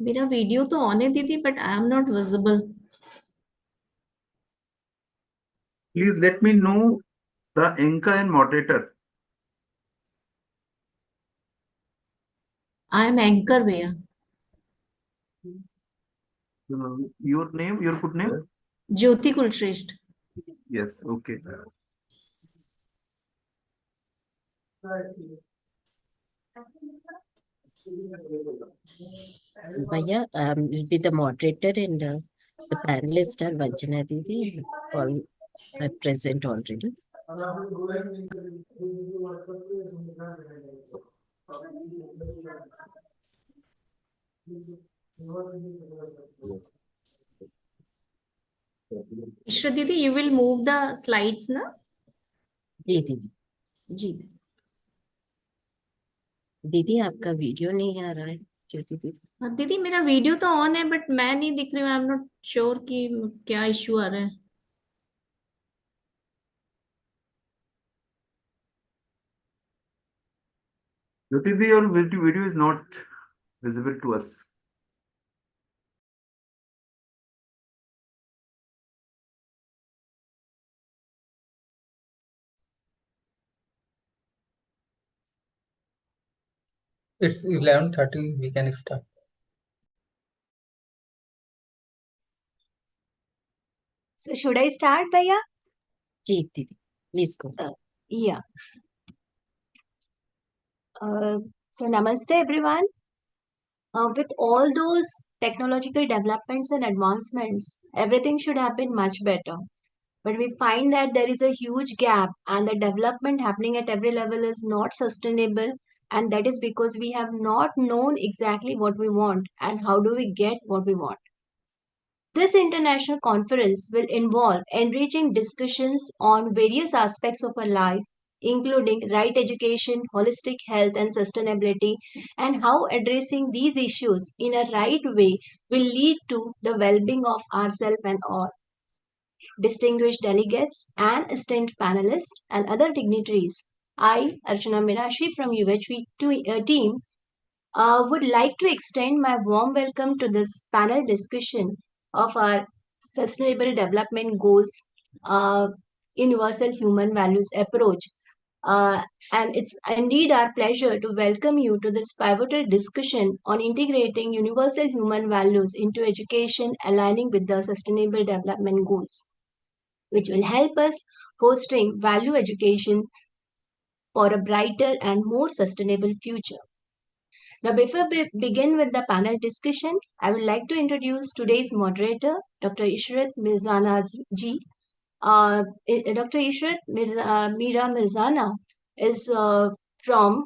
मेरा वीडियो तो ऑन है दीदी, but I am not visible. Please let me know the anchor and moderator. I am anchor भैया. Your name, your good name? Jyoti Kulshreshtha. Yes, okay. Bhaiya, will be the moderator and the panelists are Vanchana Didi, all are present already. Ishra दीदी, you will move the slides ना. जी दीदी. जी. दीदी आपका video नहीं आ रहा है ज्योति दीदी. हाँ दीदी, मेरा वीडियो तो ऑन है, बट मैं नहीं दिख रही हूँ. आई एम नॉट श्योर कि क्या इश्यू आ रहा है. Jyoti, your video is not visible to us. It's 11:30. We can start. So should I start, Bhaiya? जी दीदी, please go. Yeah. So namaste everyone. With all those technological developments and advancements, everything should have been much better. But we find that there is a huge gap and the development happening at every level is not sustainable. And that is because we have not known exactly what we want and how do we get what we want. This international conference will involve enriching discussions on various aspects of our life, including right education, holistic health, and sustainability, and how addressing these issues in a right way will lead to the well being of ourselves and all. Distinguished delegates and esteemed panelists and other dignitaries, I, Archana Mirashi from team, would like to extend my warm welcome to this panel discussion of our Sustainable Development Goals, uh, Universal Human Values approach. And it's indeed our pleasure to welcome you to this pivotal discussion on integrating universal human values into education, aligning with the Sustainable Development Goals, which will help us fostering value education for a brighter and more sustainable future. Now, before we begin with the panel discussion, I would like to introduce today's moderator, Dr. Ishrat Mirzana ji. Dr. Mira Mirzana is from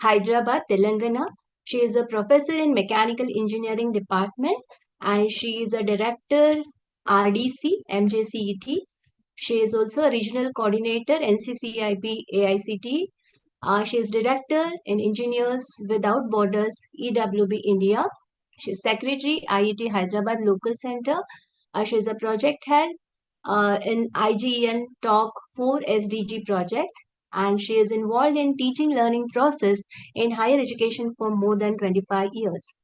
Hyderabad, Telangana. She is a professor in Mechanical Engineering Department and she is a director RDC MJCET. She is also a regional coordinator NCCIP AICT. She is director in Engineers Without Borders EWB India. She is secretary IET Hyderabad Local Center. She is a project head in IGEN Talk 4 SDG project, and she is involved in teaching learning process in higher education for more than 25 years.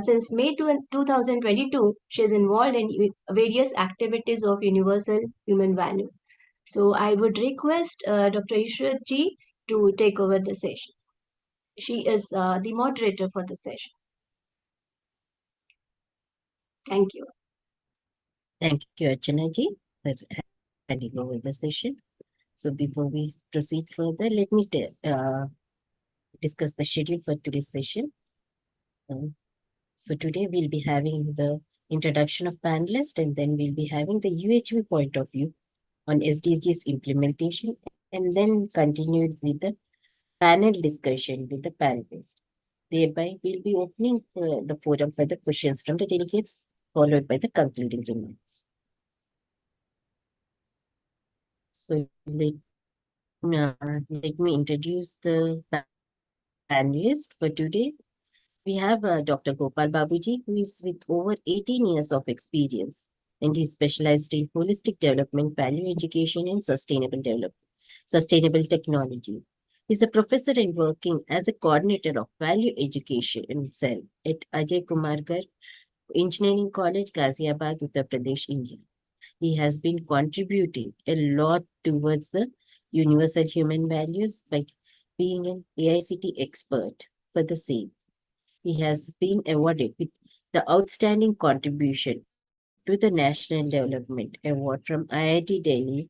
Since May 2022, she is involved in various activities of universal human values. So I would request Dr. Ishrat ji to take over the session. She is the moderator for the session. Thank you. Thank you, Archana ji, for handing over the session. So before we proceed further, let me discuss the schedule for today's session. So today we'll be having the introduction of panelists, and then we'll be having the UHV point of view on SDGs implementation, and then continued with the panel discussion with the panelists. Thereby, we'll be opening the forum for the questions from the delegates, followed by the concluding remarks. So let me introduce the panelists for today. We have Dr. Gopal Babuji, who is with over 18 years of experience, and he specialized in holistic development, value education, and sustainable technology. He's a professor and working as a coordinator of value education in cell at Ajay Kumargar Engineering College, Ghaziabad, Uttar Pradesh, India. He has been contributing a lot towards the universal human values by being an AICT expert for the same. He has been awarded with the Outstanding Contribution to the National Development Award from IIT Delhi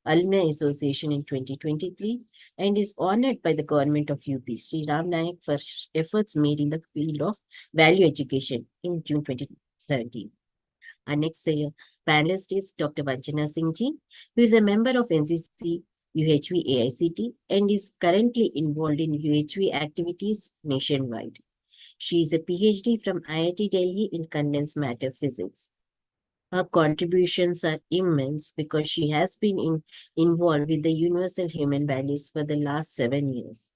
Alumni Association in 2023 and is honored by the government of UP Sri Ram Nayak for efforts made in the field of value education in June 2017. Our next panelist is Dr. Vanchana Singh Ji, who is a member of NCC UHV AICT and is currently involved in UHV activities nationwide. She is a PhD from IIT Delhi in condensed matter physics. Her contributions are immense because she has been involved with the universal human values for the last 7 years.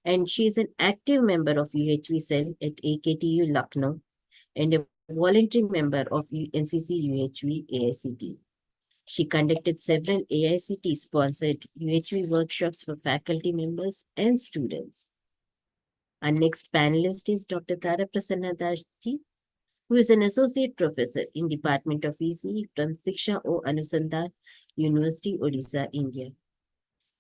And she is an active member of UHV cell at AKTU Lucknow and a voluntary member of NCC UHV AICT. She conducted several AICT-sponsored UHV workshops for faculty members and students. Our next panelist is Dr. Tara Prasanna Das Ji, who is an associate professor in Department of ECE from Shiksha O Anusandhan University, Odisha, India.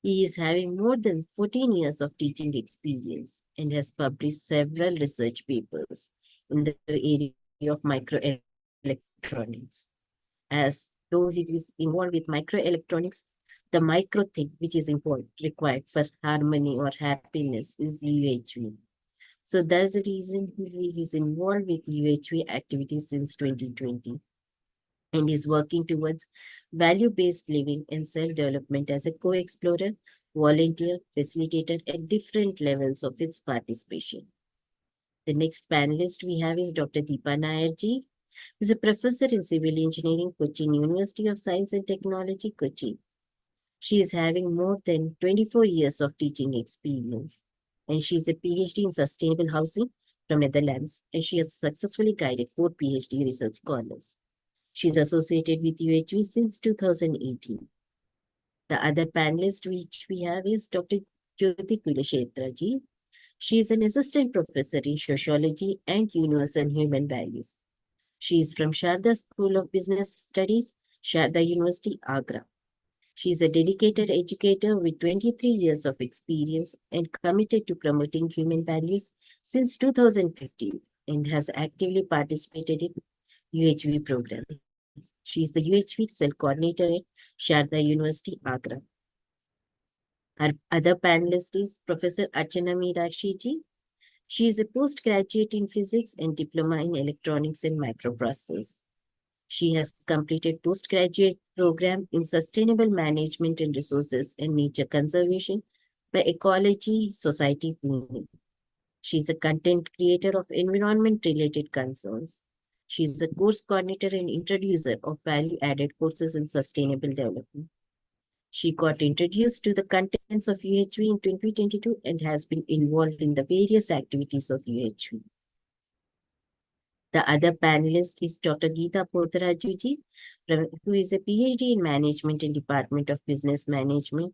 He is having more than 14 years of teaching experience and has published several research papers in the area of microelectronics. As though he is involved with microelectronics, the micro thing which is required for harmony or happiness is UHV. So that's the reason he is involved with UHV activities since 2020 and is working towards value-based living and self-development as a co-explorer, volunteer, facilitator at different levels of its participation. The next panelist we have is Dr. Deepa Nair Ji, who is a professor in civil engineering, Cochin University of Science and Technology, Kochi. She is having more than 24 years of teaching experience, and she is a PhD in sustainable housing from Netherlands, and she has successfully guided 4 PhD research scholars. She is associated with UHV since 2018. The other panelist which we have is Dr. Jyoti Kulashetra Ji. She is an assistant professor in sociology and universal human values. She is from Sharda School of Business Studies, Sharda University, Agra. She is a dedicated educator with 23 years of experience and committed to promoting human values since 2015 and has actively participated in UHV programs. She is the UHV cell coordinator at Sharda University, Agra. Our other panelist is Professor Archana Meenakshi Ji. She is a postgraduate in physics and diploma in electronics and microprocessors. She has completed postgraduate program in sustainable management and resources and nature conservation by Ecology Society, Pune. She is a content creator of environment-related concerns. She is a course coordinator and introducer of value-added courses in sustainable development. She got introduced to the contents of UHV in 2022 and has been involved in the various activities of UHV. The other panelist is Dr. Geeta Potharajuji, who is a PhD in Management and Department of Business Management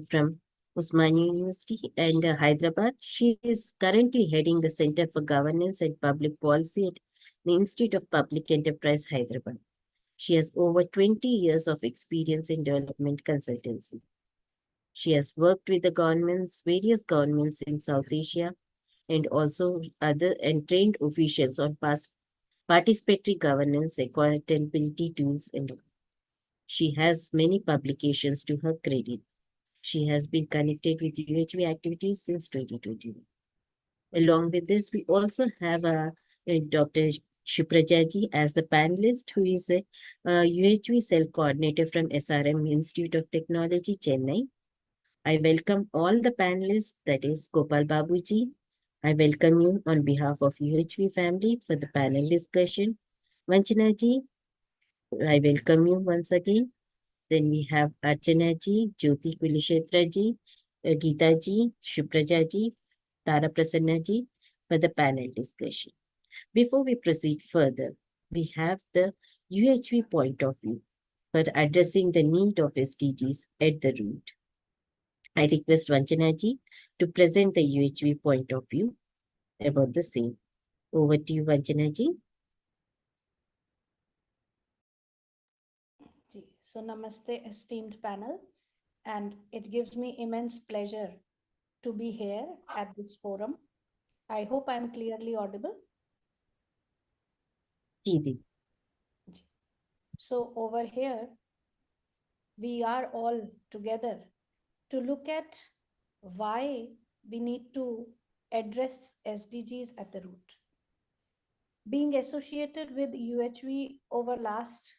from Osmania University and Hyderabad. She is currently heading the Center for Governance and Public Policy at the Institute of Public Enterprise, Hyderabad. She has over 20 years of experience in development consultancy. She has worked with the various governments in South Asia, and also trained officials on participatory governance, accountability tools, and all. She has many publications to her credit. She has been connected with UHV activities since 2021. Along with this, we also have Dr. Shipraja Ji as the panelist, who is a UHV cell coordinator from SRM Institute of Technology, Chennai. I welcome all the panelists, that is Gopal Babuji. I welcome you on behalf of UHV family for the panel discussion. Vanchana Ji, I welcome you once again. Then we have Archana Ji, Jyoti Kulashetra Ji, Geeta Ji, Shipraja Ji, Tara Prasanna Ji for the panel discussion. Before we proceed further, we have the UHV point of view for addressing the need of SDGs at the root. I request Vanchana Ji to present the UHV point of view about the same. Over to you, Vanchana ji. So namaste, esteemed panel, and it gives me immense pleasure to be here at this forum. I hope I'm clearly audible. Ji. So over here, we are all together to look at why we need to address SDGs at the root. Being associated with UHV over last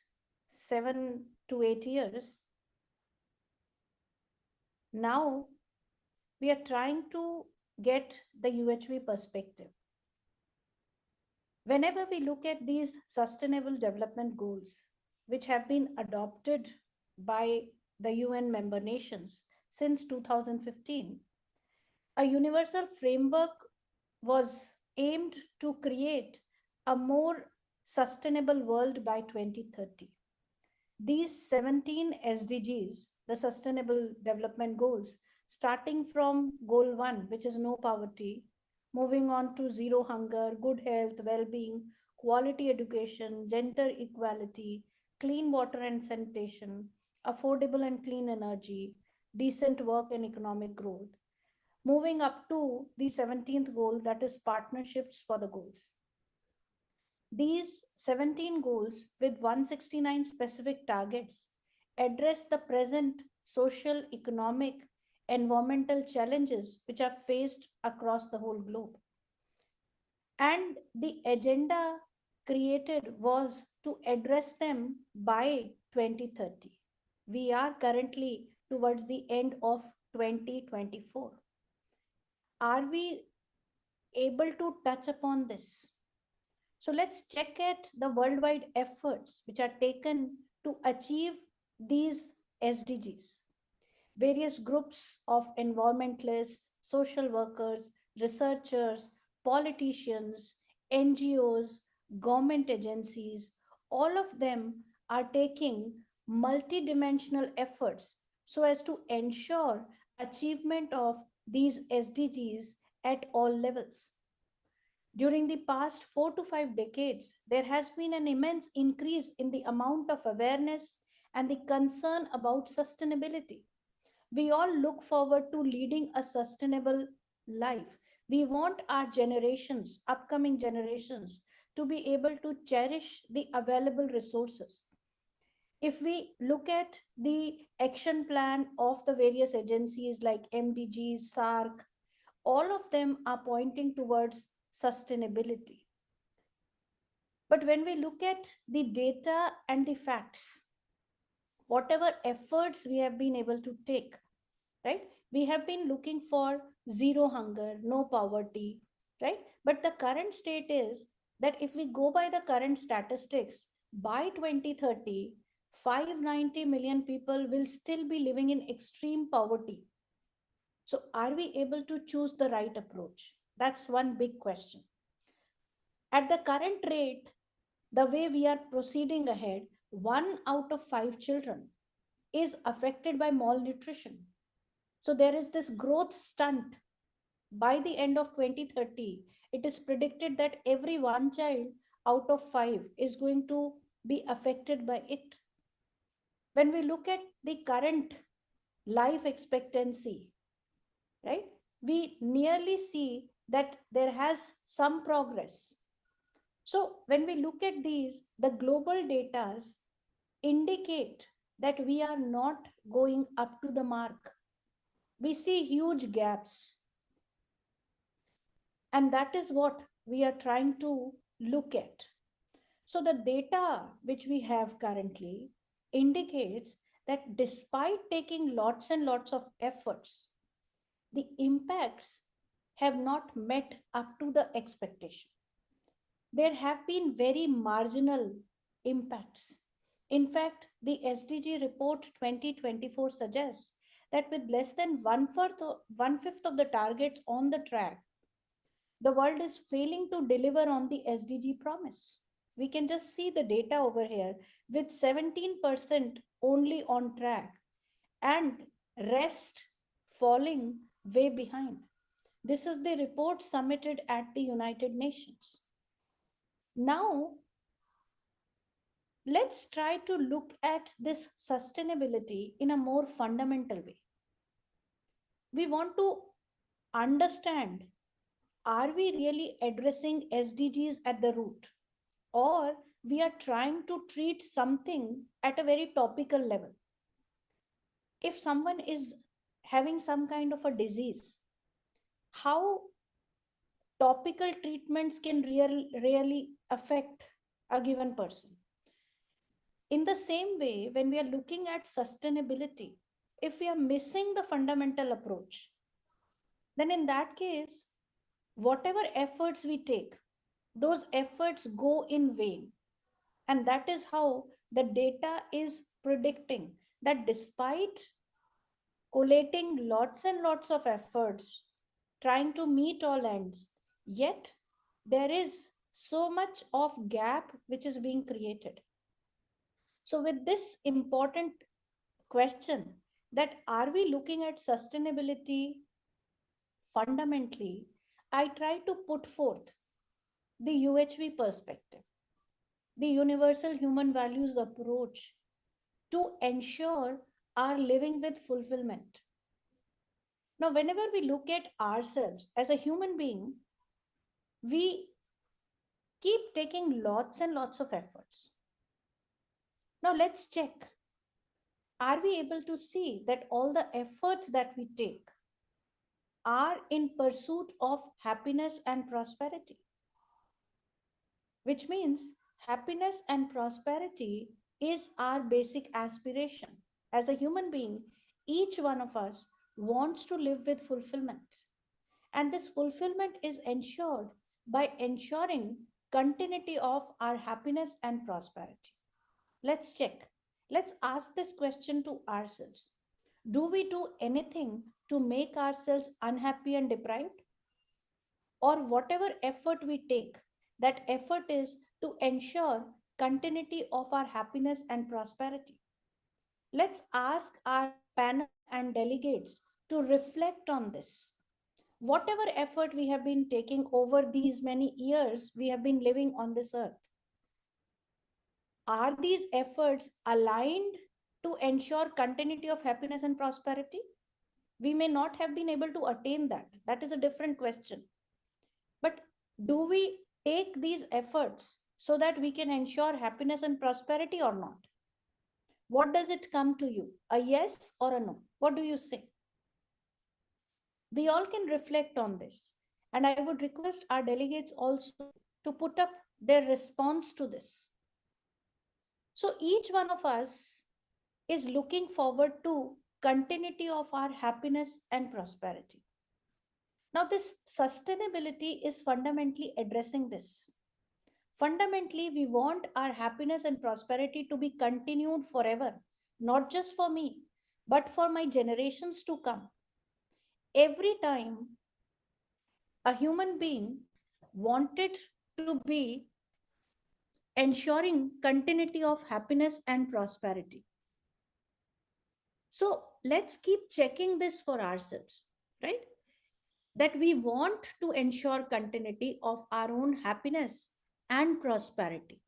7 to 8 years, now we are trying to get the UHV perspective. Whenever we look at these sustainable development goals, which have been adopted by the UN member nations since 2015, a universal framework was aimed to create a more sustainable world by 2030. These 17 SDGs, the Sustainable Development Goals, starting from Goal 1, which is no poverty, moving on to zero hunger, good health, well-being, quality education, gender equality, clean water and sanitation, affordable and clean energy, decent work and economic growth. Moving up to the 17th goal, that is partnerships for the goals. These 17 goals with 169 specific targets address the present social, economic, environmental challenges which are faced across the whole globe. And the agenda created was to address them by 2030. We are currently towards the end of 2024. Are we able to touch upon this? So let's check at the worldwide efforts which are taken to achieve these SDGs. Various groups of environmentalists, social workers, researchers, politicians, NGOs, government agencies, all of them are taking multidimensional efforts so as to ensure achievement of these SDGs at all levels. During the past 4 to 5 decades, there has been an immense increase in the amount of awareness and the concern about sustainability. We all look forward to leading a sustainable life. We want our generations, upcoming generations, to be able to cherish the available resources. If we look at the action plan of the various agencies like MDGs, SARC, all of them are pointing towards sustainability. But when we look at the data and the facts, whatever efforts we have been able to take, right? We have been looking for zero hunger, no poverty, right? But the current state is that if we go by the current statistics, by 2030, 590 million people will still be living in extreme poverty. So are we able to choose the right approach? That's one big question. At the current rate, the way we are proceeding ahead, 1 out of 5 children is affected by malnutrition. So there is this growth stunt. By the end of 2030, it is predicted that every 1 child out of 5 is going to be affected by it. When we look at the current life expectancy, right, we nearly see that there has some progress. So when we look at these, the global data indicate that we are not going up to the mark. We see huge gaps. And that is what we are trying to look at. So the data which we have currently indicates that despite taking lots and lots of efforts, the impacts have not met up to the expectation. There have been very marginal impacts. In fact, the SDG report 2024 suggests that with less than one-fifth of the targets on the track, the world is failing to deliver on the SDG promise. We can just see the data over here with 17% only on track and rest falling way behind. This is the report submitted at the United Nations. Now, let's try to look at this sustainability in a more fundamental way. We want to understand, are we really addressing SDGs at the root, or we are trying to treat something at a very topical level? If someone is having some kind of a disease, how topical treatments can really affect a given person? In the same way, when we are looking at sustainability, if we are missing the fundamental approach, then in that case, whatever efforts we take, those efforts go in vain. And that is how the data is predicting that despite collating lots and lots of efforts, trying to meet all ends, yet there is so much of gap which is being created. So with this important question, that are we looking at sustainability fundamentally, I try to put forth the UHV perspective, the universal human values approach, to ensure our living with fulfillment. Now, whenever we look at ourselves as a human being, we keep taking lots and lots of efforts. Now, let's check. Are we able to see that all the efforts that we take are in pursuit of happiness and prosperity? Which means happiness and prosperity is our basic aspiration. As a human being, each one of us wants to live with fulfillment. And this fulfillment is ensured by ensuring continuity of our happiness and prosperity. Let's check. Let's ask this question to ourselves. Do we do anything to make ourselves unhappy and deprived? Or whatever effort we take, that effort is to ensure continuity of our happiness and prosperity. Let's ask our panel and delegates to reflect on this. Whatever effort we have been taking over these many years we have been living on this earth, are these efforts aligned to ensure continuity of happiness and prosperity? We may not have been able to attain that. That is a different question. But do we take these efforts so that we can ensure happiness and prosperity or not? What does it come to you? A yes or a no? What do you say? We all can reflect on this. And I would request our delegates also to put up their response to this. So each one of us is looking forward to continuity of our happiness and prosperity. Now, this sustainability is fundamentally addressing this. Fundamentally, we want our happiness and prosperity to be continued forever, not just for me, but for my generations to come. Every time a human being wanted to be ensuring continuity of happiness and prosperity. So let's keep checking this for ourselves, right? That we want to ensure continuity of our own happiness and prosperity.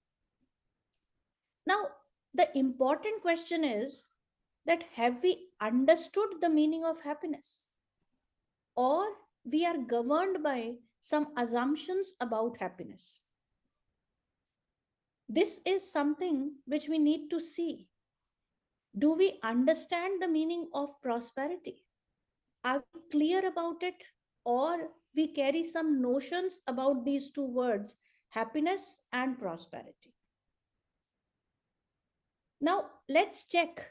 Now, the important question is that have we understood the meaning of happiness? Or we are governed by some assumptions about happiness? This is something which we need to see. Do we understand the meaning of prosperity? Are we clear about it? Or we carry some notions about these two words, happiness and prosperity? Now, let's check.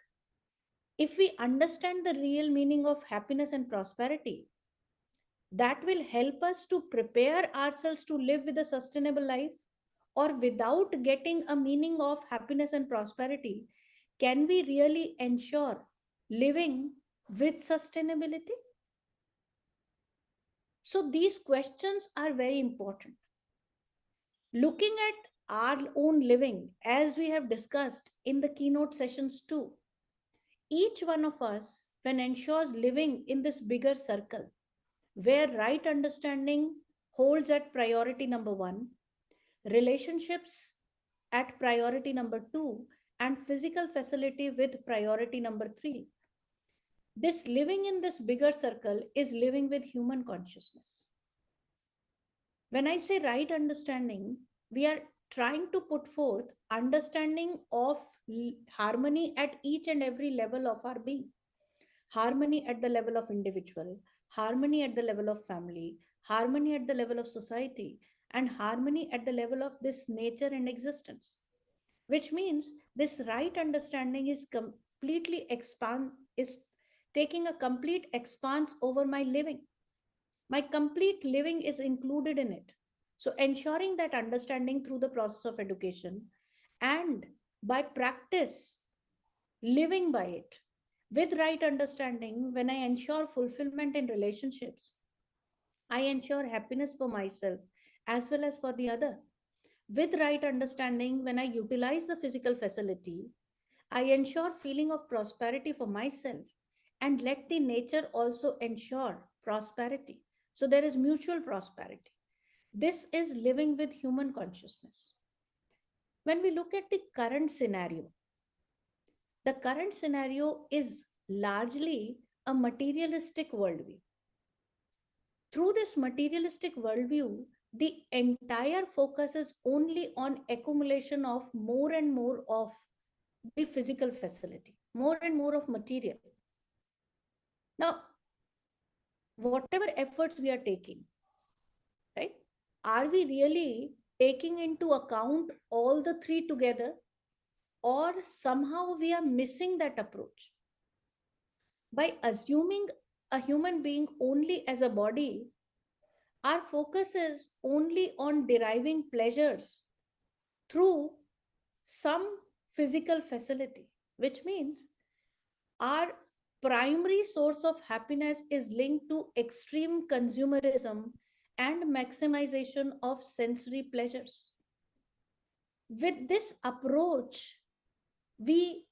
If we understand the real meaning of happiness and prosperity, that will help us to prepare ourselves to live with a sustainable life. Or without getting a meaning of happiness and prosperity, can we really ensure living with sustainability? So these questions are very important. Looking at our own living, as we have discussed in the keynote sessions too, each one of us, when ensures living in this bigger circle, where right understanding holds at priority number 1, relationships at priority number 2, and physical facility with priority number 3. This living in this bigger circle is living with human consciousness. When I say right understanding, we are trying to put forth understanding of harmony at each and every level of our being. Harmony at the level of individual, harmony at the level of family, harmony at the level of society, and harmony at the level of this nature and existence. Which means this right understanding is taking a complete expanse over my living. My complete living is included in it. So ensuring that understanding through the process of education and by practice, living by it with right understanding, when I ensure fulfillment in relationships, I ensure happiness for myself as well as for the other. With right understanding, when I utilize the physical facility, I ensure feeling of prosperity for myself and let the nature also ensure prosperity. So there is mutual prosperity. This is living with human consciousness. When we look at the current scenario is largely a materialistic worldview. Through this materialistic worldview, the entire focus is only on accumulation of more and more of the physical facility, more and more of material. Now, whatever efforts we are taking, right? Are we really taking into account all the three together, or somehow we are missing that approach? By assuming a human being only as a body, our focus is only on deriving pleasures through some physical facility, which means our primary source of happiness is linked to extreme consumerism and maximization of sensory pleasures. With this approach, we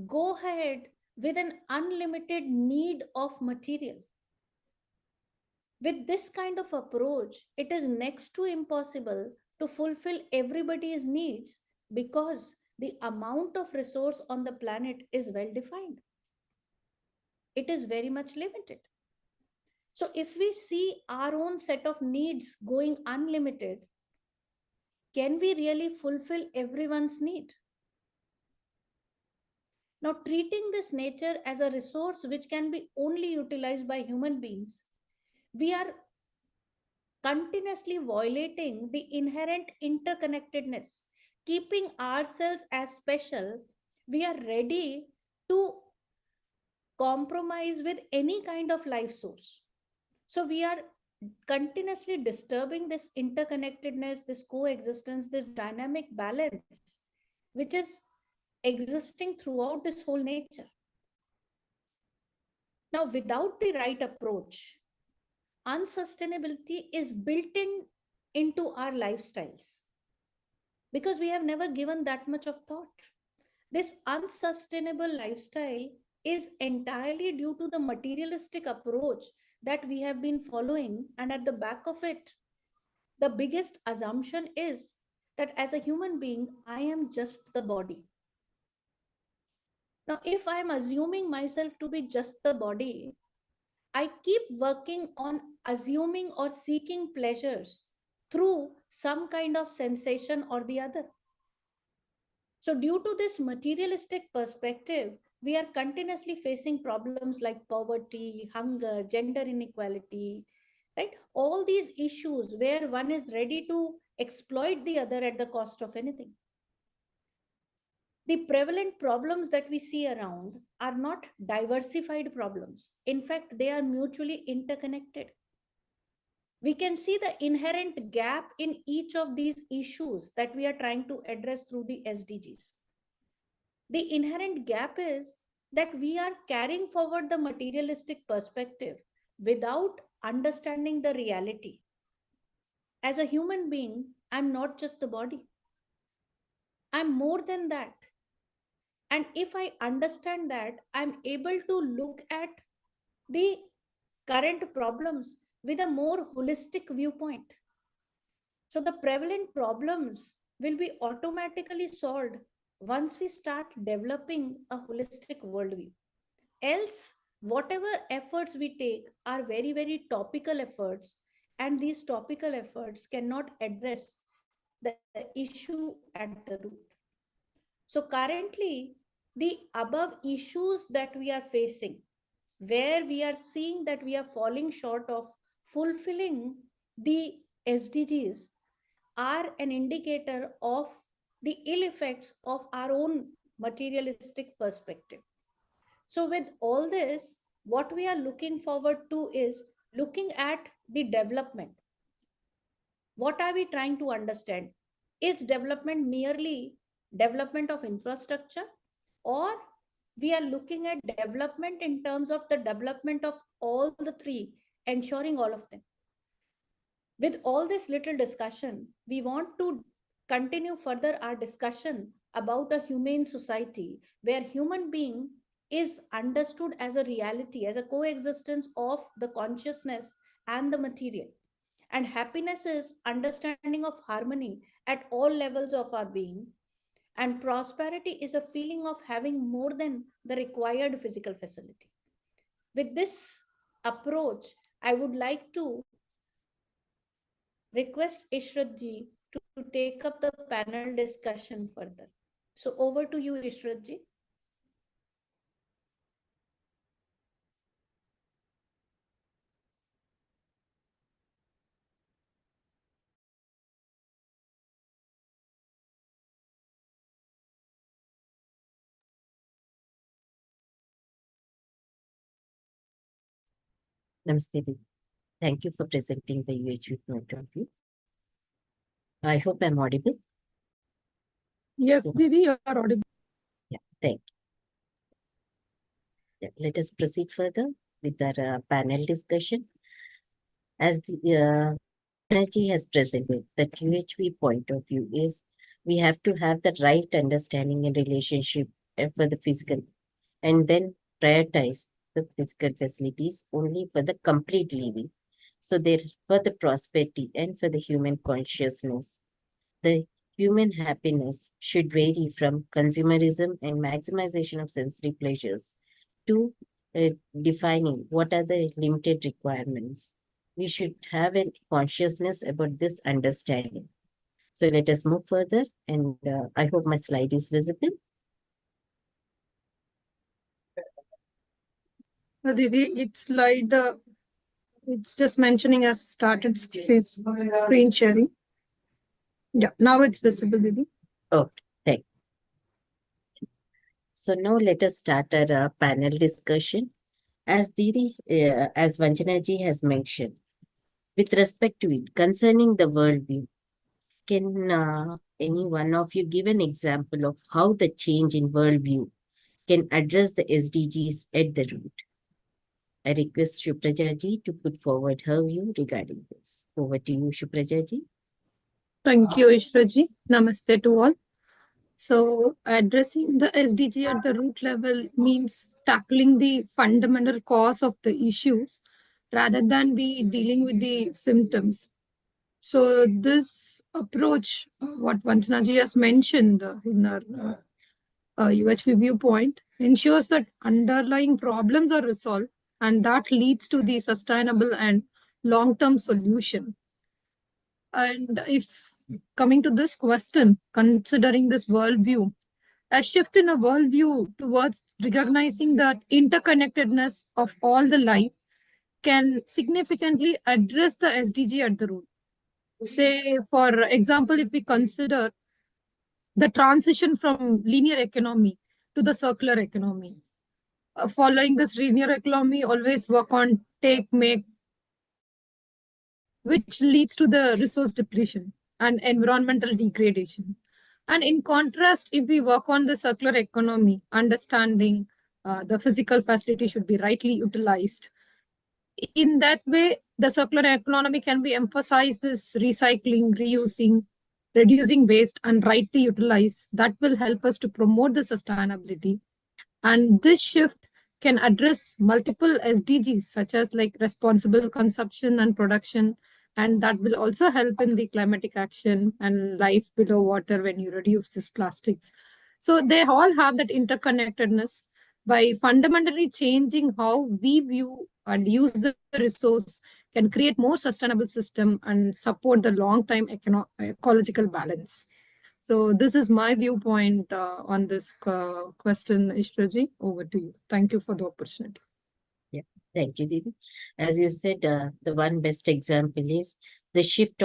go ahead with an unlimited need of material. With this kind of approach, it is next to impossible to fulfill everybody's needs because the amount of resource on the planet is well defined. It is very much limited. So if we see our own set of needs going unlimited, can we really fulfill everyone's need? Now, treating this nature as a resource which can be only utilized by human beings, we are continuously violating the inherent interconnectedness. Keeping ourselves as special, we are ready to compromise with any kind of life source. So we are continuously disturbing this interconnectedness, this coexistence, this dynamic balance, which is existing throughout this whole nature. Now, without the right approach, unsustainability is built into our lifestyles because we have never given that much of thought. This unsustainable lifestyle is entirely due to the materialistic approach that we have been following, and at the back of it, the biggest assumption is that as a human being, I am just the body. Now, if I am assuming myself to be just the body, I keep working on assuming or seeking pleasures through some kind of sensation or the other. So due to this materialistic perspective, we are continuously facing problems like poverty, hunger, gender inequality, right? All these issues where one is ready to exploit the other at the cost of anything. The prevalent problems that we see around are not diversified problems. In fact, they are mutually interconnected. We can see the inherent gap in each of these issues that we are trying to address through the SDGs. The inherent gap is that we are carrying forward the materialistic perspective without understanding the reality. As a human being, I'm not just the body. I'm more than that. And if I understand that, I'm able to look at the current problems with a more holistic viewpoint. So the prevalent problems will be automatically solved once we start developing a holistic worldview. Else, whatever efforts we take are very, very topical efforts, and these topical efforts cannot address the issue at the root. So currently, the above issues that we are facing, where we are seeing that we are falling short of fulfilling the SDGs, are an indicator of the ill effects of our own materialistic perspective. So, with all this, what we are looking forward to is looking at the development. What are we trying to understand? Is development merely development of infrastructure, or we are looking at development in terms of the development of all the three, ensuring all of them? With all this little discussion, we want to continue further our discussion about a humane society where human being is understood as a reality, as a coexistence of the consciousness and the material. And happiness is understanding of harmony at all levels of our being. And prosperity is a feeling of having more than the required physical facility. With this approach, I would like to request Ishrat ji to take up the panel discussion further. So over to you, Ishrat ji. Namaste, Didi. Thank you for presenting the UHV point of view. I hope I'm audible. Yes, Didi, you are audible. Yeah, thank you. Yeah, let us proceed further with our panel discussion. As the energy has presented, the QHV point of view is we have to have the right understanding and relationship for the physical, and then prioritize the physical facilities only for the complete living. So there, for the prosperity and for the human consciousness, the human happiness should vary from consumerism and maximization of sensory pleasures to defining what are the limited requirements. We should have a consciousness about this understanding. So let us move further, and I hope my slide is visible. Didi, it's just mentioning as started screen sharing. Yeah, now it's visible, Didi. Okay, thank you. So now let us start our panel discussion. As Didi, as Vanjana ji has mentioned, with respect to it, concerning the worldview, can any one of you give an example of how the change in worldview can address the SDGs at the root? I request Shupraja ji to put forward her view regarding this. Over to you, Shupraja ji. Thank you, Ishraji. Namaste to all. So, addressing the SDG at the root level means tackling the fundamental cause of the issues rather than be dealing with the symptoms. So, this approach, what Vanchana ji has mentioned in our UHV viewpoint, ensures that underlying problems are resolved, and that leads to the sustainable and long-term solution. And if coming to this question, considering this worldview, a shift in a worldview towards recognizing that interconnectedness of all the life can significantly address the SDG at the root. Say, for example, if we consider the transition from linear economy to the circular economy. Following this linear economy, always work on take, make, which leads to the resource depletion and environmental degradation. And in contrast, if we work on the circular economy, understanding the physical facility should be rightly utilized. In that way, the circular economy can be emphasized this recycling, reusing, reducing waste, and rightly utilize. That will help us to promote the sustainability. And this shift can address multiple SDGs, such as like responsible consumption and production, and that will also help in the climatic action and life below water when you reduce these plastics. So they all have that interconnectedness. By fundamentally changing how we view and use the resource, can create more sustainable system and support the long-term ecological balance. So this is my viewpoint on this question, Ishraji. Over to you. Thank you for the opportunity. Yeah, thank you, Didi. As you said, the one best example is the shift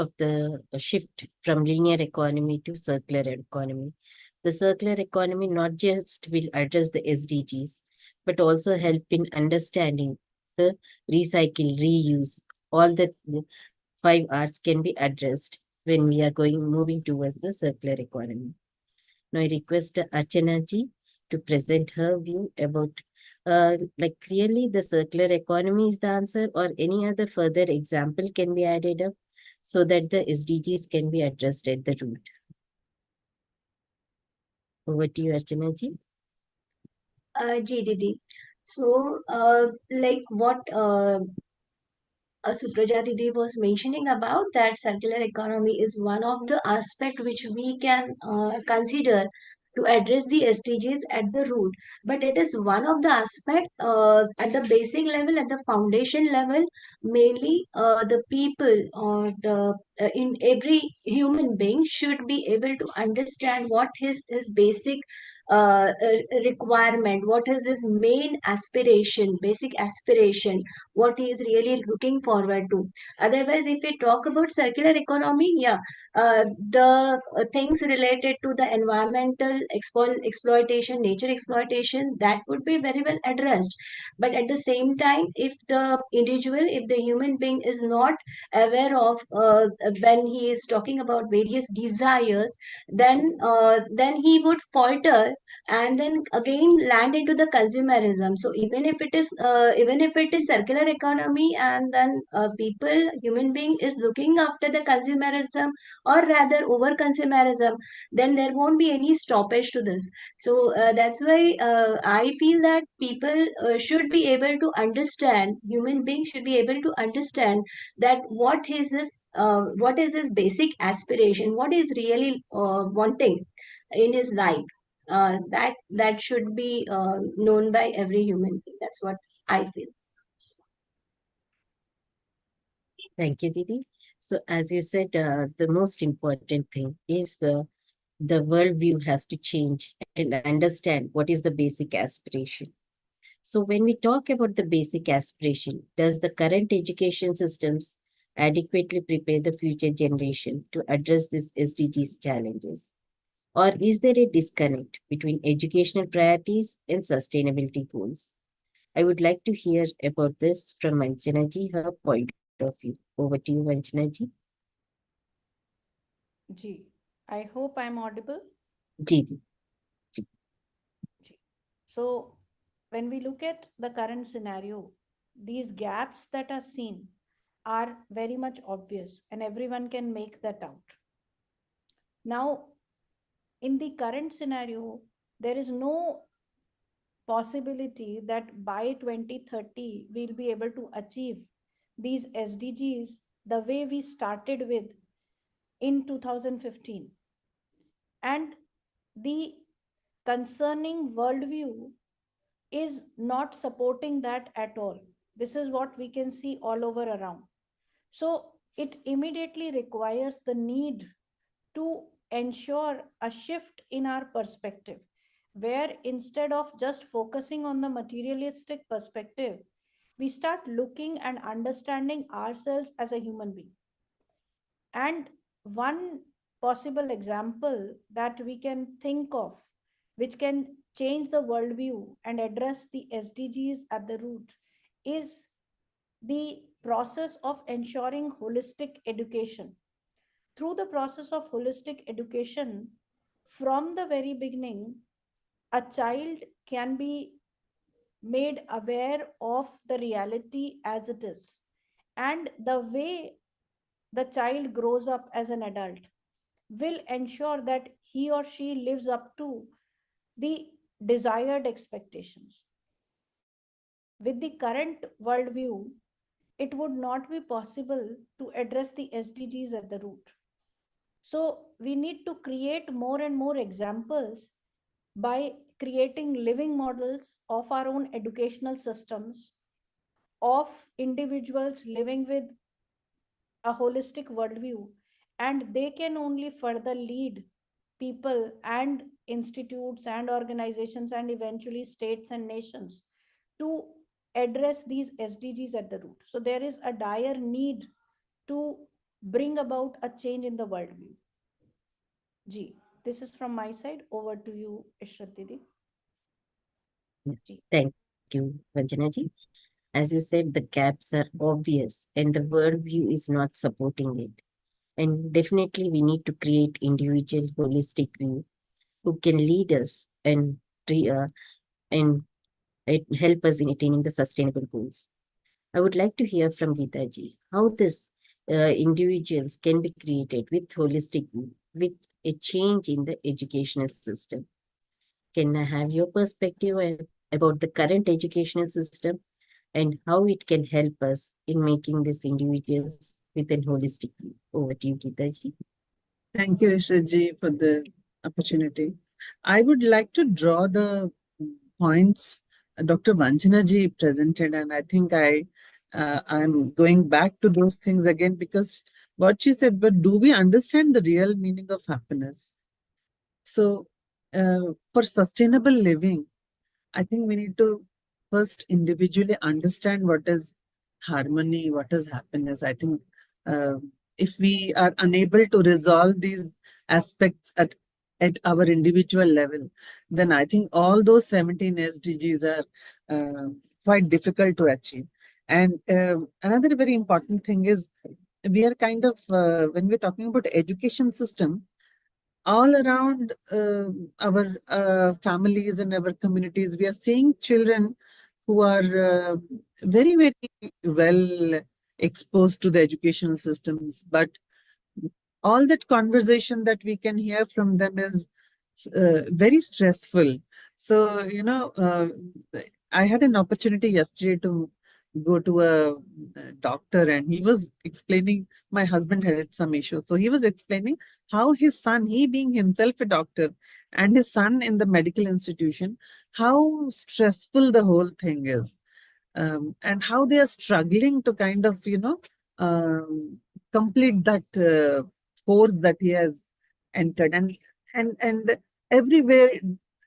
from linear economy to circular economy. The circular economy not just will address the SDGs, but also help in understanding the recycle, reuse. All the 5 Rs can be addressed when we are moving towards the circular economy. Now I request Archana ji to present her view about like clearly the circular economy is the answer, or any other further example can be added up so that the SDGs can be addressed at the root. Over to you, Archana ji. Ji Didi. So, like what Supraja Didi was mentioning about, that circular economy is one of the aspect which we can consider to address the SDGs at the root. But it is one of the aspect at the basic level, at the foundation level, mainly the people or in every human being should be able to understand what his basic requirement, what is his main aspiration, basic aspiration, what he is really looking forward to. Otherwise, if we talk about circular economy, yeah, the things related to the environmental exploitation, nature exploitation, that would be very well addressed. But at the same time, if the individual, if the human being is not aware of when he is talking about various desires, then he would falter and then again land into the consumerism. So even if it is circular economy, and then people, human being is looking after the consumerism, or rather over consumerism, then there won't be any stoppage to this. So that's why I feel that people should be able to understand, human beings should be able to understand that what is his basic aspiration, what is really wanting in his life. That should be known by every human being. That's what I feel. Thank you, Didi. So as you said, the most important thing is the worldview has to change and understand what is the basic aspiration. So when we talk about the basic aspiration, does the current education systems adequately prepare the future generation to address these SDGs challenges? Or is there a disconnect between educational priorities and sustainability goals? I would like to hear about this from Vanchana ji, her point of view. Over to you, Vanchana ji. Ji, I hope I'm audible. Ji, ji. Ji. So when we look at the current scenario, these gaps that are seen are very much obvious and everyone can make that out. Now, in the current scenario, there is no possibility that by 2030 we'll be able to achieve these SDGs the way we started with in 2015. And the concerning worldview is not supporting that at all. This is what we can see all over around. So it immediately requires the need to ensure a shift in our perspective, where instead of just focusing on the materialistic perspective, we start looking and understanding ourselves as a human being. And one possible example that we can think of, which can change the worldview and address the SDGs at the root, is the process of ensuring holistic education. Through the process of holistic education, from the very beginning, a child can be made aware of the reality as it is. And the way the child grows up as an adult will ensure that he or she lives up to the desired expectations. with the current worldview, it would not be possible to address the SDGs at the root. So we need to create more and more examples by creating living models of our own educational systems, of individuals living with a holistic worldview, and they can only further lead people and institutes and organizations and eventually states and nations to address these SDGs at the root. So there is a dire need to bring about a change in the worldview. Ji, this is from my side. Over to you, Ishrat Didi. Ji. Thank you, Vanjana ji. As you said, the gaps are obvious and the worldview is not supporting it. And definitely we need to create individual holistic view who can lead us and help us in attaining the sustainable goals. I would like to hear from Geeta ji how this individuals can be created with holistic view, with a change in the educational system. Can I have your perspective about the current educational system and how it can help us in making these individuals with a holistic view? Over to you, Geeta ji. Thank you, SIG, for the opportunity. I would like to draw the points Dr. Vanjana ji presented, and I think I'm going back to those things again because what she said, but do we understand the real meaning of happiness? So, for sustainable living, I think we need to first individually understand what is harmony, what is happiness. I think if we are unable to resolve these aspects at our individual level, then I think all those 17 SDGs are quite difficult to achieve. And another very important thing is we are kind of, when we're talking about education system, all around our families and our communities, we are seeing children who are very, very well exposed to the educational systems, but all that conversation that we can hear from them is very stressful. So, I had an opportunity yesterday to go to a doctor, and he was explaining, my husband had some issues. So he was explaining how his son, he being himself a doctor, and his son in the medical institution, how stressful the whole thing is. And how they are struggling to kind of, complete that course that he has entered. And everywhere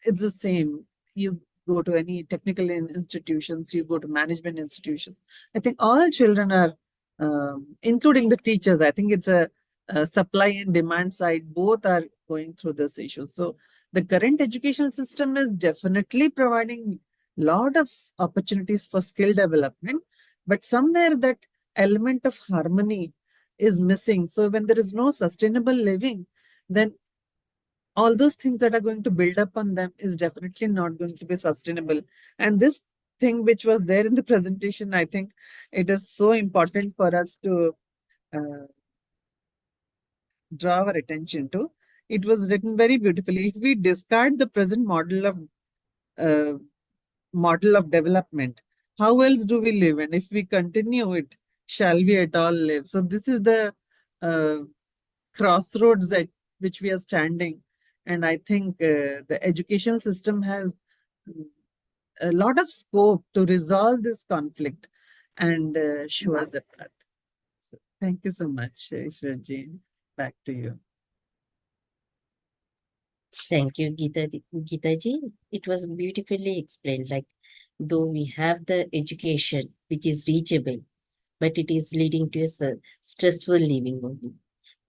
it's the same. You go to any technical institutions, you go to management institutions. I think all children are, including the teachers, I think it's a supply and demand side, both are going through this issue. So the current educational system is definitely providing lot of opportunities for skill development, but somewhere that element of harmony is missing. So when there is no sustainable living, then all those things that are going to build up on them is definitely not going to be sustainable. And this thing which was there in the presentation, I think it is so important for us to draw our attention to. It was written very beautifully. If we discard the present model of development, how else do we live? And if we continue it, shall we at all live? So this is the crossroads at which we are standing. And I think the educational system has a lot of scope to resolve this conflict and show us a path. So, thank you so much, Ishwarji. Back to you. Thank you, Geeta ji. It was beautifully explained. Like, though we have the education which is reachable, but it is leading to a stressful living only.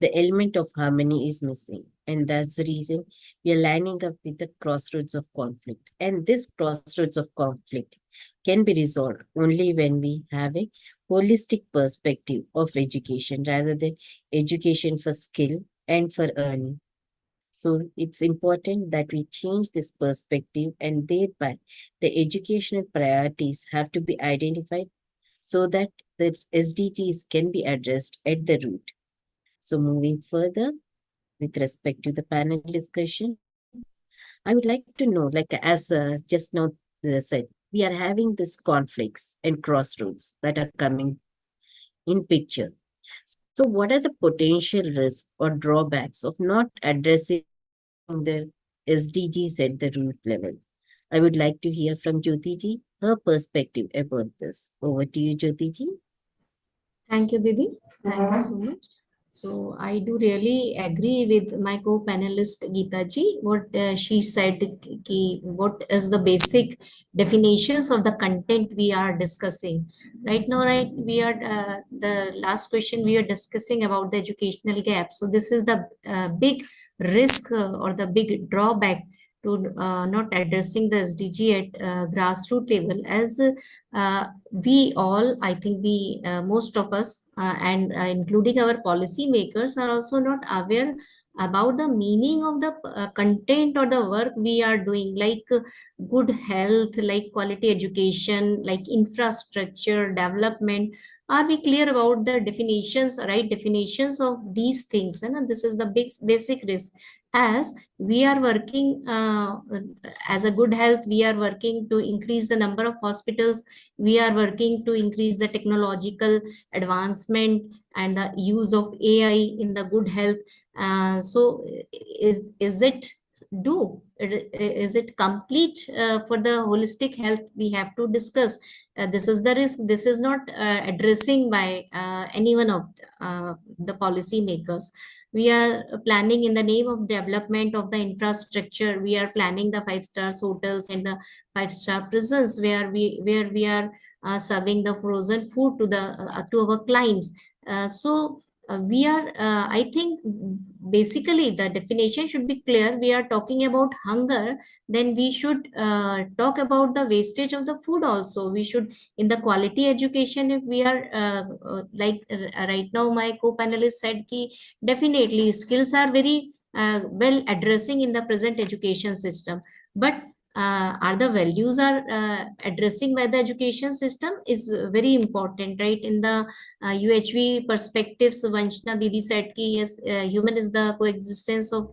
The element of harmony is missing, and that's the reason we are lining up with the crossroads of conflict. And this crossroads of conflict can be resolved only when we have a holistic perspective of education rather than education for skill and for earning. So it's important that we change this perspective, and thereby the educational priorities have to be identified so that the SDGs can be addressed at the root. So moving further with respect to the panel discussion, I would like to know, like as just now said, we are having these conflicts and crossroads that are coming in picture. So what are the potential risks or drawbacks of not addressing the SDGs at the root level? I would like to hear from Jyoti ji, her perspective about this. Over to you, Jyoti ji. Thank you, Didi. Thank you so much. So I do really agree with my co-panelist Geeta ji. What she said, what is the basic definitions of the content we are discussing right now? Right, we are the last question we are discussing about the educational gap. So this is the big risk or the big drawback to not addressing the SDG at grassroots level, as we all, I think we, most of us, and including our policy makers, are also not aware about the meaning of the content or the work we are doing, like good health, like quality education, like infrastructure development. Are we clear about the definitions, right definitions of these things? And this is the big basic risk, as we are working as a good health, we are working to increase the number of hospitals, we are working to increase the technological advancement and the use of AI in the good health. So is it is it complete for the holistic health? We have to discuss. This is the risk. This is not addressing by any one of the policy makers. We are planning in the name of development of the infrastructure. We are planning the 5-star hotels and the 5-star prisons where we are serving the frozen food to our clients. We are I think basically the definition should be clear. We are talking about hunger, then we should talk about the wastage of the food also. We should, in the quality education, if we are right now my co-panelist said ki definitely skills are very well addressing in the present education system, but are the values are addressing by the education system is very important, right? In the UHV perspectives, Vanshna Didi said ki yes, human is the coexistence of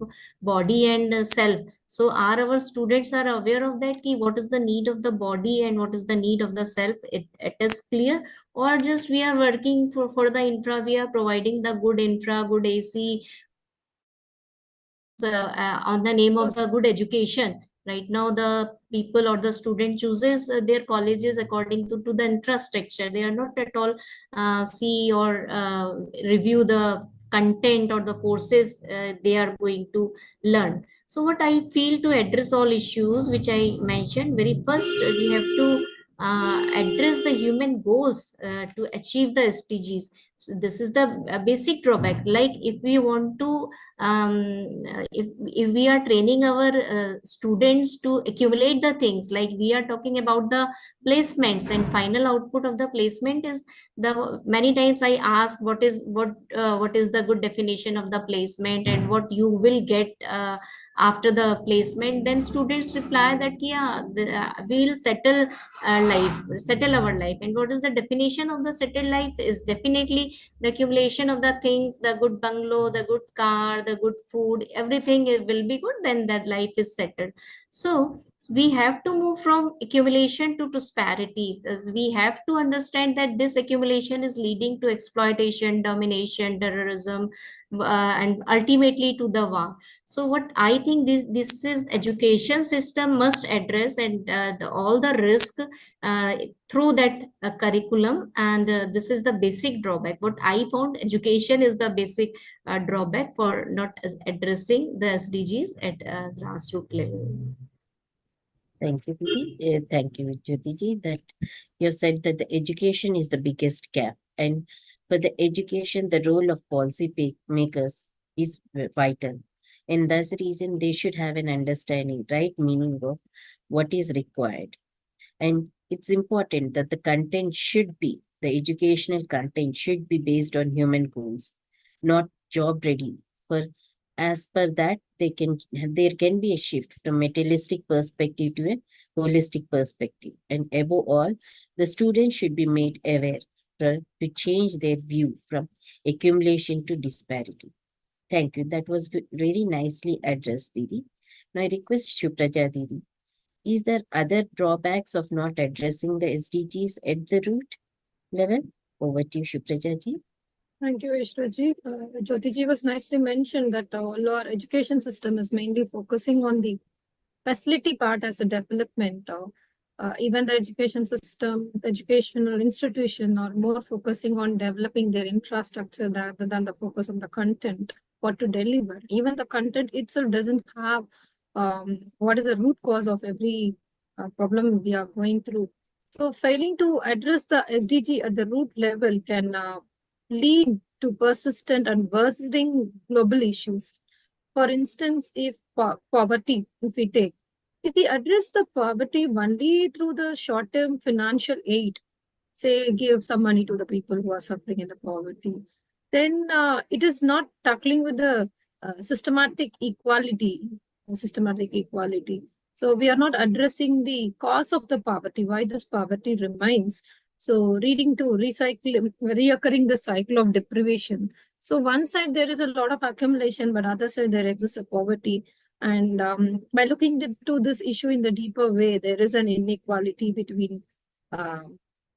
body and self. So are our students are aware of that ki what is the need of the body and what is the need of the self? It is clear, or just we are working for the infra, we are providing the good infra, good AC on the name of the good education. Right now the people or the student chooses their colleges according to the infrastructure. They are not at all see or review the content or the courses they are going to learn. So what I feel, to address all issues which I mentioned, very first we have to address the human goals to achieve the SDGs. So this is the basic drawback. Like if we want to if we are training our students to accumulate the things, like we are talking about the placements, and final output of the placement is the, many times I ask what is the good definition of the placement and what you will get after the placement. Then students reply that yeah, we'll settle settle our life. And what is the definition of the settled life? Is definitely the accumulation of the things, the good bungalow, the good car, the good food, everything will be good, then that life is settled. So we have to move from accumulation to prosperity. We have to understand that this accumulation is leading to exploitation, domination, terrorism, and ultimately to the war. So what I think, this is education system must address, and all the risk through that curriculum. And this is the basic drawback. What I found, education is the basic drawback for not addressing the SDGs at grassroots level. Thank you, Didi. Thank you, Jyoti ji, that you have said that the education is the biggest gap. And for the education, the role of policy makers is vital. And that's the reason they should have an understanding, right meaning of what is required. And it's important that the content should be, the educational content should be based on human goals, not job ready. For as per that, there can be a shift from materialistic perspective to a holistic perspective. And above all, the students should be made aware to change their view from accumulation to disparity. Thank you. That was very nicely addressed, Didi. Now I request Shupraja Didi Is there other drawbacks of not addressing the SDGs at the root level? Over to you, Shupraja. Thank you, Ishraji. Jyotiji was nicely mentioned that all our education system is mainly focusing on the facility part as a development. Even the education system, educational institution are more focusing on developing their infrastructure rather than the focus on the content, what to deliver. Even the content itself doesn't have what is the root cause of every problem we are going through. So failing to address the SDG at the root level can lead to persistent and worsening global issues. For instance, if poverty, if we address the poverty only through the short-term financial aid, say give some money to the people who are suffering in the poverty, then it is not tackling with the systematic equality, systematic equality. So we are not addressing the cause of the poverty, why this poverty remains. So reading to reoccurring the cycle of deprivation. So one side there is a lot of accumulation, but other side there exists a poverty. And by looking into this issue in the deeper way, there is an inequality between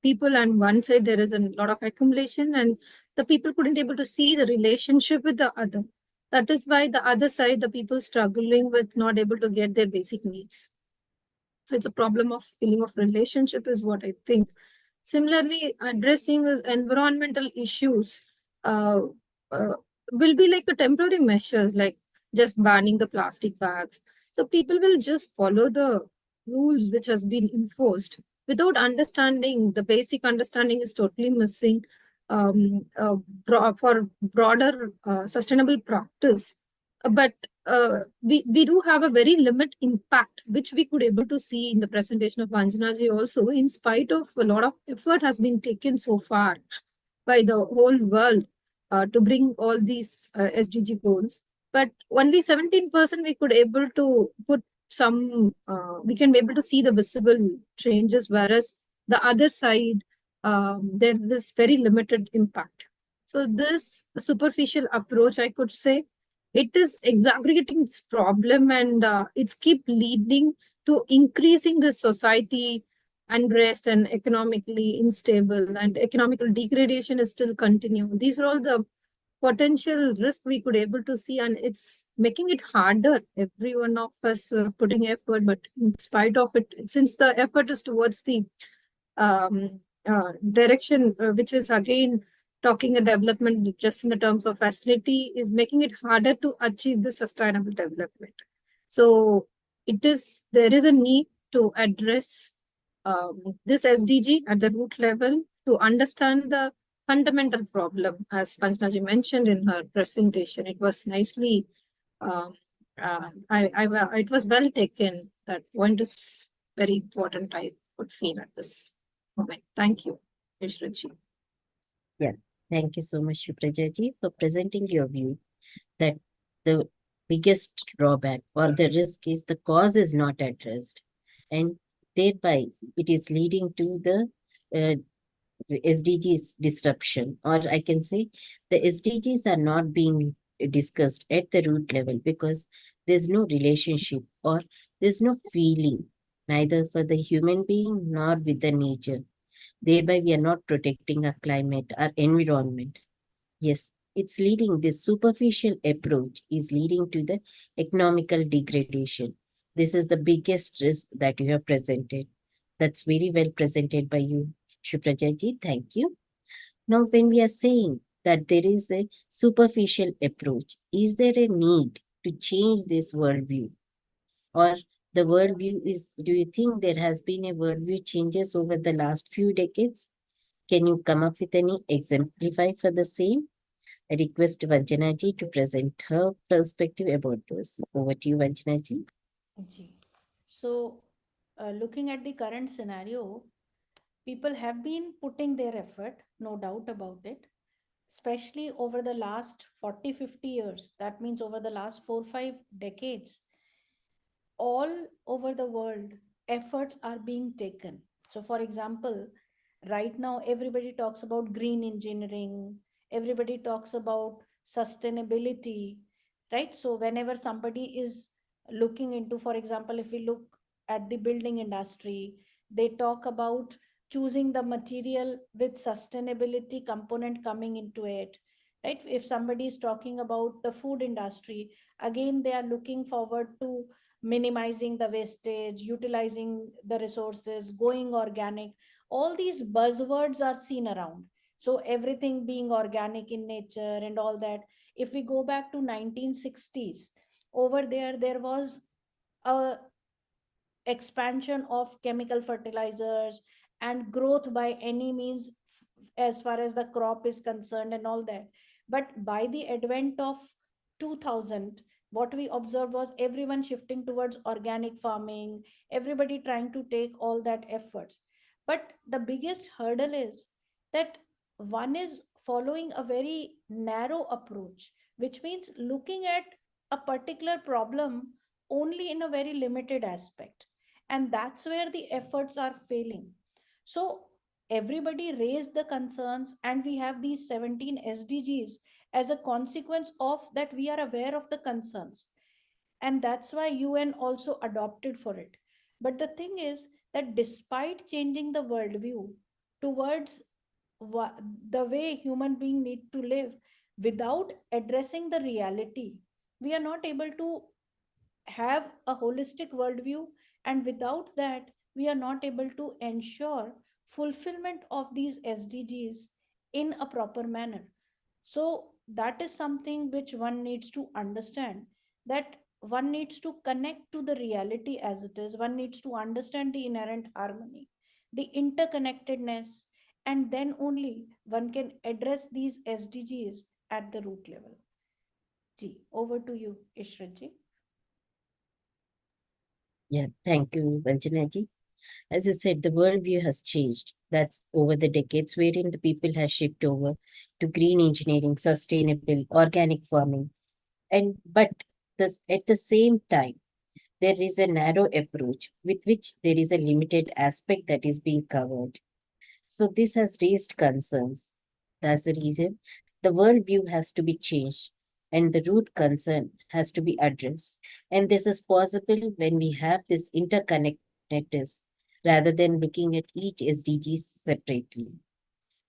people, and one side there is a lot of accumulation, and the people couldn't able to see the relationship with the other. That is why the other side, the people struggling with not able to get their basic needs. So it's a problem of feeling of relationship is what I think. Similarly, addressing is environmental issues uh, uh, will be like a temporary measures, like just banning the plastic bags. So people will just follow the rules which has been enforced without understanding. The basic understanding is totally missing for broader sustainable practice. But we do have a very limited impact, which we could able to see in the presentation of Anjana ji also, in spite of a lot of effort has been taken so far by the whole world to bring all these SDG goals. But only 17% we could able to put some, we can be able to see the visible changes, whereas the other side, there is very limited impact. So this superficial approach, I could say, it is exaggerating this problem, and it's keep leading to increasing the society unrest and economically unstable, and economical degradation is still continuing. These are all the potential risk we could able to see, and it's making it harder. Every one of us putting effort, but in spite of it, since the effort is towards the direction which is again talking a development just in the terms of facility, is making it harder to achieve the sustainable development. So there is a need to address this SDG at the root level to understand the fundamental problem, as Panchnaji mentioned in her presentation. It was nicely, it was well taken. That point is very important, I would feel at this moment. Thank you, Ishraji. Yeah, thank you so much, Shupraja, for presenting your view that the biggest drawback or the risk is the cause is not addressed, and thereby it is leading to the SDGs disruption, or I can say the SDGs are not being discussed at the root level because there's no relationship or there's no feeling, neither for the human being nor with the nature. Thereby, we are not protecting our climate, our environment. Yes, it's leading, this superficial approach is leading to the economical degradation. This is the biggest risk that you have presented. That's very well presented by you, Shuprajaji. Thank you. Now, when we are saying that there is a superficial approach, is there a need to change this worldview? Or the worldview is, do you think there has been a worldview changes over the last few decades? Can you come up with any exemplify for the same? I request Vanjana ji to present her perspective about this. Over to you, Vanjana ji. Ji. So, looking at the current scenario, people have been putting their effort, no doubt about it, especially over the last 40, 50 years. That means over the last 4, 5 decades, all over the world, efforts are being taken. So, for example, right now, everybody talks about green engineering, everybody talks about sustainability, right? So, whenever somebody is looking into, for example, if we look at the building industry. They talk about choosing the material with sustainability component coming into it, right? If somebody is talking about the food industry, again they are looking forward to minimizing the wastage, utilizing the resources, going organic. All these buzzwords are seen around. So everything being organic in nature and all that. If we go back to 1960s, over there was a expansion of chemical fertilizers and growth by any means as far as the crop is concerned and all that. But by the advent of 2000, what we observed was everyone shifting towards organic farming, everybody trying to take all that efforts. But the biggest hurdle is that one is following a very narrow approach, which means looking at a particular problem only in a very limited aspect, and that's where the efforts are failing. So everybody raised the concerns, and we have these 17 SDGs as a consequence of that. We are aware of the concerns, and that's why UN also adopted for it. But the thing is that despite changing the worldview towards the way human being need to live, without addressing the reality, we are not able to have a holistic worldview, and without that we are not able to ensure fulfillment of these SDGs in a proper manner. So that is something which one needs to understand, that one needs to connect to the reality as it is. One needs to understand the inherent harmony, the interconnectedness, and then only one can address these SDGs at the root level. Ji, over to you, Ishrat ji. Yeah, thank you, Vanchanaji. As you said, the worldview has changed. That's over the decades, wherein the people have shifted over to green engineering, sustainable, organic farming. But at the same time, there is a narrow approach with which there is a limited aspect that is being covered. So this has raised concerns. That's the reason the worldview has to be changed and the root concern has to be addressed. And this is possible when we have this interconnectedness rather than looking at each SDG separately.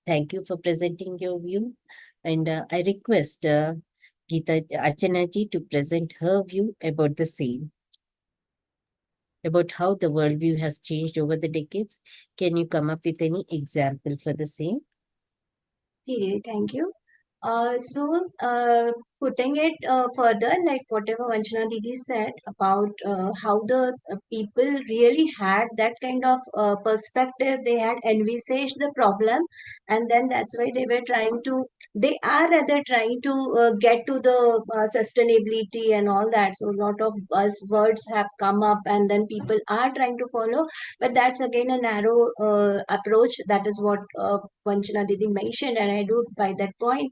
Thank you for presenting your view. And I request Geeta Achanaji to present her view about the same, about how the worldview has changed over the decades. Can you come up with any example for the same? Okay, thank you. Putting it further, like whatever Vanchana Didi said about how the people really had that kind of perspective, they had envisaged the problem, and then that's why they are rather trying to get to the sustainability and all that. So, a lot of buzzwords have come up, and then people are trying to follow, but that's again a narrow approach. That is what Vanchana Didi mentioned, and I do by that point.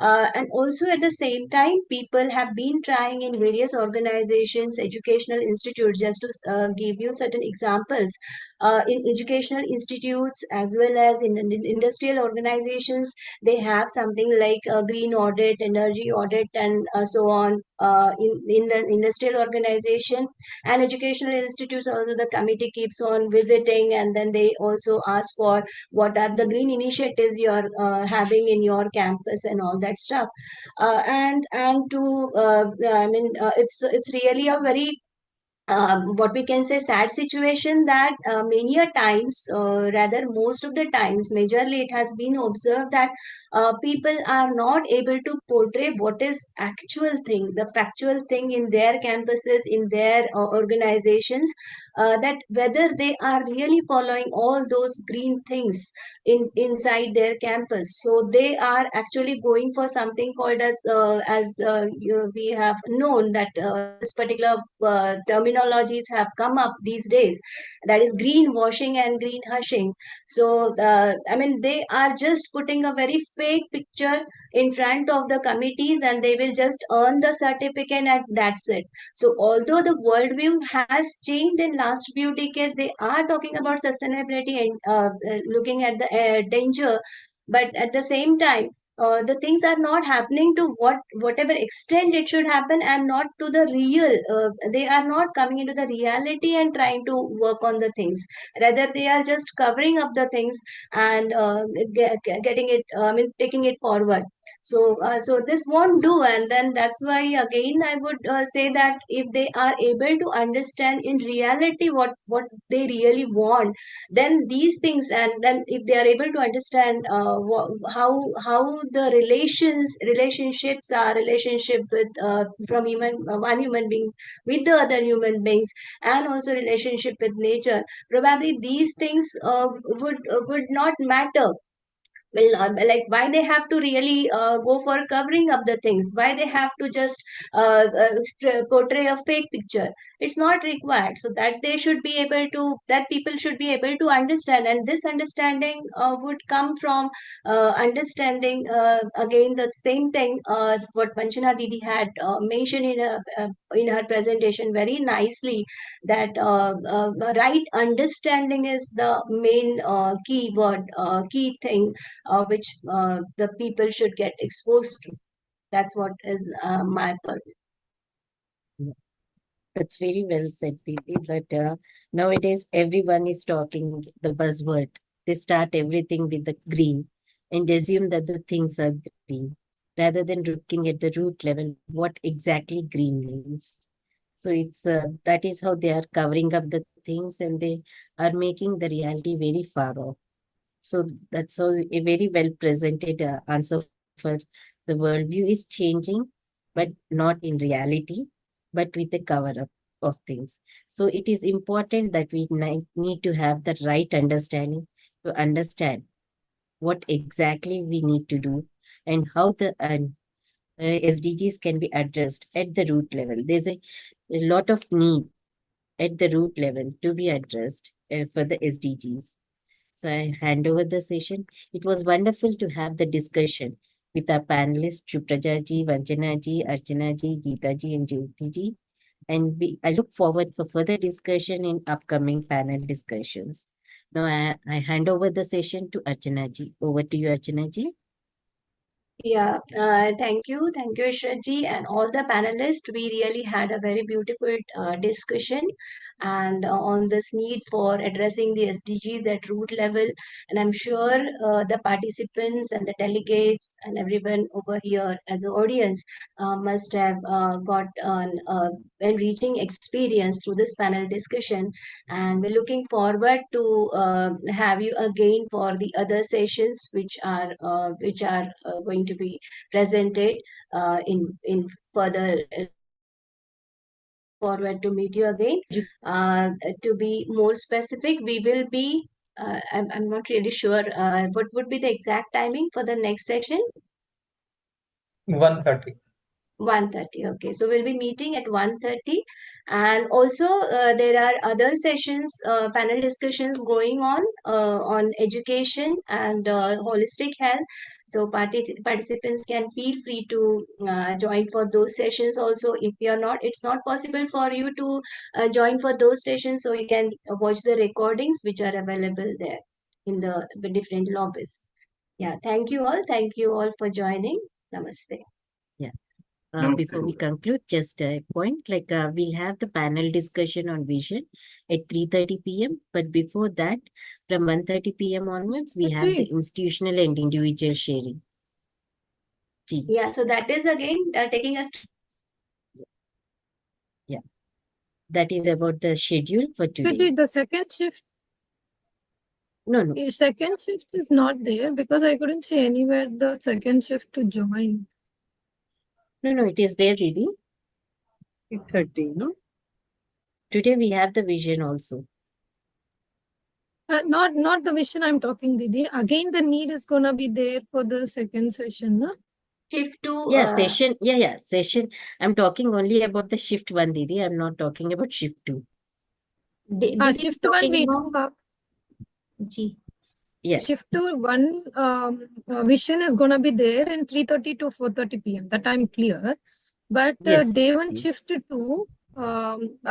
And also at the same time, people have been trying in various organizations, educational institutes, just to give you certain examples. In educational institutes as well as in industrial organizations, they have something like green audit, energy audit, and so on. In the industrial organization and educational institutes, also the committee keeps on visiting, and then they also ask for what are the green initiatives you're having in your campus and all that stuff. And to I mean, it's really a very what we can say sad situation that many a times, rather most of the times, majorly it has been observed that people are not able to portray what is actual thing, the factual thing in their campuses, in their organizations, that whether they are really following all those green things inside their campus. So they are actually going for something called we have known that this particular terminologies have come up these days, that is greenwashing and green hushing. So I mean, they are just putting a very fake picture in front of the committees, and they will just earn the certificate and that's it. So although the worldview has changed in last few decades, they are talking about sustainability and looking at the danger, but at the same time, the things are not happening to whatever extent it should happen, and not to the real. They are not coming into the reality and trying to work on the things. Rather, they are just covering up the things and getting it. I mean, taking it forward. So this won't do, and then that's why again I would say that if they are able to understand in reality what they really want, then these things, and then if they are able to understand how the relationships are, relationship with from one human being with the other human beings, and also relationship with nature, probably these things would not matter. Will not, like, why they have to really go for covering up the things, why they have to just portray a fake picture. It's not required. So that they should be able to, that people should be able to understand, and this understanding would come from understanding again the same thing what Vanchana Didi had mentioned in her presentation very nicely, that right understanding is the main key word, key thing which the people should get exposed to. That's what is my purpose. That's very well said, Didi. But nowadays, everyone is talking the buzzword. They start everything with the green and assume that the things are green, rather than looking at the root level, what exactly green means. So it's that is how they are covering up the things, and they are making the reality very far off. So that's how a very well presented answer for the worldview is changing, but not in reality, but with the cover up of things. So it is important that we need to have the right understanding to understand what exactly we need to do and how the SDGs can be addressed at the root level. There's a lot of need at the root level to be addressed for the SDGs. So I hand over the session. It was wonderful to have the discussion with our panelists, Chupraja ji, Vanchana ji, Archana ji, Geeta ji, and Jyoti ji. And I look forward for further discussion in upcoming panel discussions. Now I hand over the session to Archana ji. Over to you, Archana ji. Yeah, thank you, Ishrat-ji, and all the panelists. We really had a very beautiful discussion, and on this need for addressing the SDGs at root level. And I'm sure the participants and the delegates and everyone over here as an audience must have got an enriching experience through this panel discussion. And we're looking forward to have you again for the other sessions which are going to be presented in further. Forward to meet you again. To be more specific, we will be I'm not really sure what would be the exact timing for the next session. 1:30. 1:30. Okay, so we'll be meeting at 1:30, and also there are other sessions, panel discussions going on education and holistic health. So participants can feel free to join for those sessions also. If you're not, it's not possible for you to join for those sessions, so you can watch the recordings which are available there in the different lobbies. Yeah, thank you all. Thank you all for joining. Namaste. Yeah. Before we conclude, just a point, like we'll have the panel discussion on vision at 3:30 p.m. But before that, from 1:30 p.m. onwards, we have the institutional and individual sharing. Gee. Yeah, so that is again taking us. Yeah, that is about the schedule for today. The second shift. No. Second shift is not there because I couldn't see anywhere the second shift to join. No, it is there, Didi. 8:30, no? Today we have the vision also. Not the vision I'm talking, Didi. Again, the need is gonna be there for the second session, no? Shift to session. Yeah, session. I'm talking only about the shift 1, Didi. I'm not talking about shift 2. Shift 1 we do have. Yes. Shift 1 vision is gonna be there in 3:30 to 4:30 p.m. That I'm clear. But day 1 shift 2,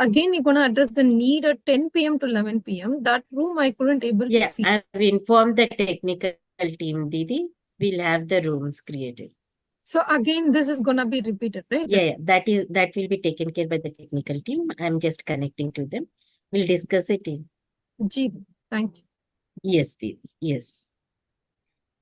again we're gonna address the need at 10 p.m. to 11 p.m. That room I couldn't able to see. I've informed the technical team, Didi. we'll have the rooms created. So again, this is gonna be repeated, right? Yeah, that will be taken care by the technical team. I'm just connecting to them. We'll discuss it in. Ji, Didi. Thank you. Yes, Devi. Yes.